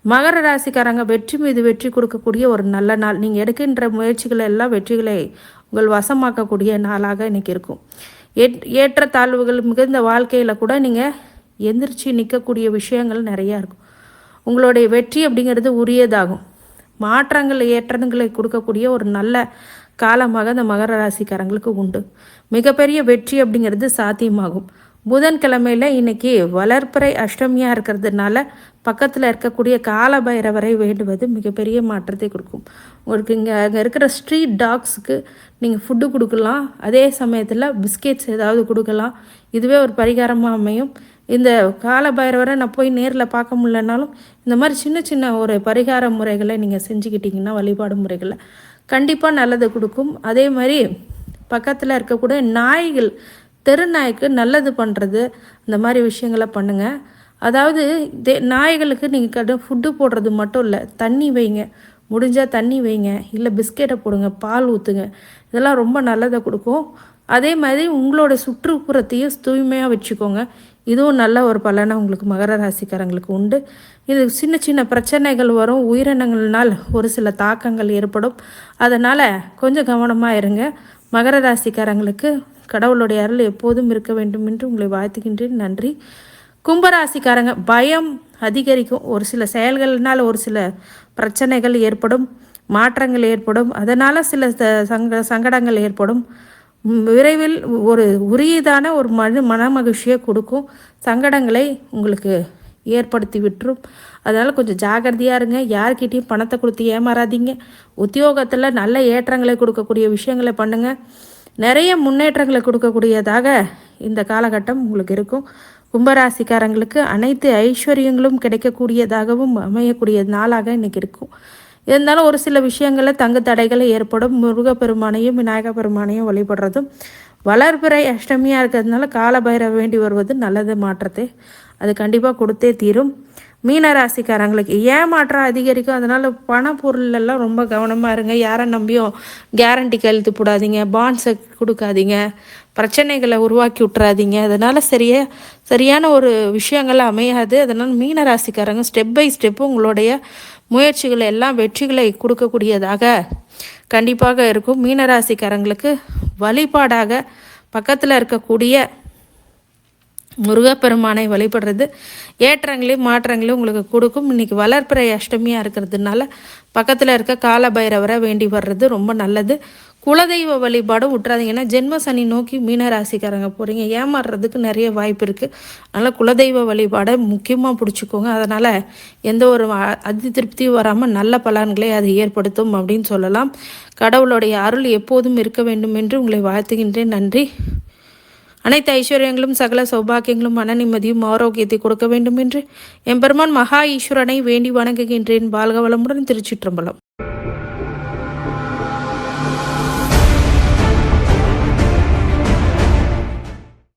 மகர ராசிக்காரங்க, வெற்றி மீது வெற்றி கொடுக்கக்கூடிய ஒரு நல்ல நாள். நீங்கள் எடுக்கின்ற முயற்சிகள் எல்லாம் வெற்றிகளை உங்கள் வசமாக்கக்கூடிய நாளாக இன்றைக்கி இருக்கும். ஏற்ற தாழ்வுகள் மிகுந்த வாழ்க்கையில் கூட நீங்கள் எந்திரிச்சு நிற்கக்கூடிய விஷயங்கள் நிறையா இருக்கும். உங்களுடைய வெற்றி அப்படிங்கிறது உரியதாகும். மாற்றங்கள் ஏற்றங்களை கொடுக்கக்கூடிய ஒரு நல்ல காலமாக இந்த மகர ராசிக்காரங்களுக்கு உண்டு. மிகப்பெரிய வெற்றி அப்படிங்கிறது சாத்தியமாகும். புதன்கிழமையில் இன்னைக்கு வளர்ப்பிறை அஷ்டமியாக இருக்கிறதுனால பக்கத்தில் இருக்கக்கூடிய கால பைரவரை வேண்டுவது மிகப்பெரிய மாற்றத்தை கொடுக்கும். உங்களுக்கு அங்கே இருக்கிற ஸ்ட்ரீட் டாக்ஸுக்கு நீங்கள் ஃபுட்டு கொடுக்கலாம். அதே சமயத்தில் பிஸ்கெட்ஸ் ஏதாவது கொடுக்கலாம். இதுவே ஒரு பரிகாரமாக அமையும். இந்த கால பைரவரை நான் போய் நேரில் பார்க்க முடியலனாலும் இந்த மாதிரி சின்ன சின்ன ஒரு பரிகார முறைகளை நீங்கள் செஞ்சுக்கிட்டிங்கன்னா வழிபாடு முறைகளை கண்டிப்பாக நல்லது கொடுக்கும். அதே மாதிரி பக்கத்தில் இருக்கக்கூடிய நாய்கள், தெரு நாய்க்கு நல்லது பண்ணுறது, இந்த மாதிரி விஷயங்களை பண்ணுங்கள். அதாவது நாய்களுக்கு நீங்கள் ஃபுட்டு போடுறது மட்டும் இல்லை, தண்ணி வைங்க, முடிஞ்சால் தண்ணி வைங்க, இல்லை பிஸ்கெட்டை போடுங்க, பால் ஊற்றுங்க. இதெல்லாம் ரொம்ப நல்லதை கொடுக்கும். அதே மாதிரி உங்களோட சுற்றுப்புறத்தையும் தூய்மையாக வச்சுக்கோங்க. இதுவும் நல்ல ஒரு பலனை உங்களுக்கு மகர ராசிக்காரங்களுக்கு உண்டு. இது சின்ன சின்ன பிரச்சனைகள் வரும், உயிரினங்கள்னால் ஒரு சில தாக்கங்கள் ஏற்படும். அதனால் கொஞ்சம் கவனமாக இருங்க. மகர ராசிக்காரங்களுக்கு கடவுளுடைய அருள் எப்போதும் இருக்க வேண்டும் என்று உங்களை வாழ்த்துகின்றேன். நன்றி. கும்பராசிக்காரங்க, பயம் அதிகரிக்கும். ஒரு சில செயல்கள்னால் ஒரு சில பிரச்சனைகள் ஏற்படும், மாற்றங்கள் ஏற்படும். அதனால் சில சங்கடங்கள் ஏற்படும். விரைவில் ஒரு உரியதான ஒரு மன மகிழ்ச்சியை கொடுக்கும். சங்கடங்களை உங்களுக்கு ஏற்படுத்தி விட்டுரும். அதனால் கொஞ்சம் ஜாகிரதையாக இருங்க. யார்கிட்டையும் பணத்தை கொடுத்து ஏமாறாதீங்க. உத்தியோகத்தில் நல்ல ஏற்றங்களை கொடுக்கக்கூடிய விஷயங்களை பண்ணுங்கள். நிறைய முன்னேற்றங்களை கொடுக்கக்கூடியதாக இந்த காலகட்டம் உங்களுக்கு இருக்கும். கும்பராசிக்காரங்களுக்கு அனைத்து ஐஸ்வர்யங்களும் கிடைக்கக்கூடியதாகவும் அமையக்கூடிய நாளாக இன்றைக்கி இருக்கும். இருந்தாலும் ஒரு சில விஷயங்களில் தங்கு தடைகள் ஏற்படும். முருகப்பெருமானையும் விநாயகர் பெருமானையும் வழிபடுறதும், வளர்பிறை அஷ்டமியாக இருக்கிறதுனால காலபைரவ வேண்டி வருவது நல்லது. மாற்றத்தை அது கண்டிப்பாக கொடுத்தே தீரும். மீனராசிக்காரங்களுக்கு ஏமாற்றம் அதிகரிக்கும். அதனால் பண பொருளெல்லாம் ரொம்ப கவனமாக இருங்க. யாரை நம்பியும் கேரண்டி கையெழுத்து போடாதீங்க, பாண்ட்ஸை கொடுக்காதீங்க, பிரச்சனைகளை உருவாக்கி விட்டுறாதீங்க. அதனால் சரியான ஒரு விஷயங்கள் அமையாது. அதனால் மீனராசிக்காரங்க ஸ்டெப் பை ஸ்டெப்பு உங்களுடைய முயற்சிகளை எல்லாம் வெற்றிகளை கொடுக்கக்கூடியதாக கண்டிப்பாக இருக்கும். மீனராசிக்காரங்களுக்கு வழிபாடாக பக்கத்தில் இருக்கக்கூடிய முருகப்பெருமானை வழிபடுறது ஏற்றங்களையும் மாற்றங்களையும் உங்களுக்கு கொடுக்கும். இன்றைக்கி வளர்ப்பிறை அஷ்டமியாக இருக்கிறதுனால பக்கத்தில் இருக்க கால பைரவரை வேண்டி வர்றது ரொம்ப நல்லது. குலதெய்வ வழிபாடும் விட்டுறாதீங்கன்னா ஜென்ம சனி நோக்கி மீனராசிக்காரங்க போகிறீங்க, ஏமாறுறதுக்கு நிறைய வாய்ப்பு இருக்குது. அதனால் குலதெய்வ வழிபாடை முக்கியமாக பிடிச்சிக்கோங்க. அதனால் எந்த ஒரு அதி திருப்தியும் வராமல் நல்ல பலன்களை அது ஏற்படுத்தும் அப்படின்னு சொல்லலாம். கடவுளுடைய அருள் எப்போதும் இருக்க வேண்டும் என்று உங்களை வாழ்த்துகின்றேன். நன்றி. அனைத்து ஐஸ்வர்யங்களும் சகல சௌபாக்கியங்களும் மன நிம்மதியும் ஆரோக்கியத்தை கொடுக்க வேண்டும் என்று எம்பெருமான் மகா ஈஸ்வரனை வேண்டி வணங்குகின்றேன். வாழ்க வளமுடன். திருச்சிற்றம்பலம்.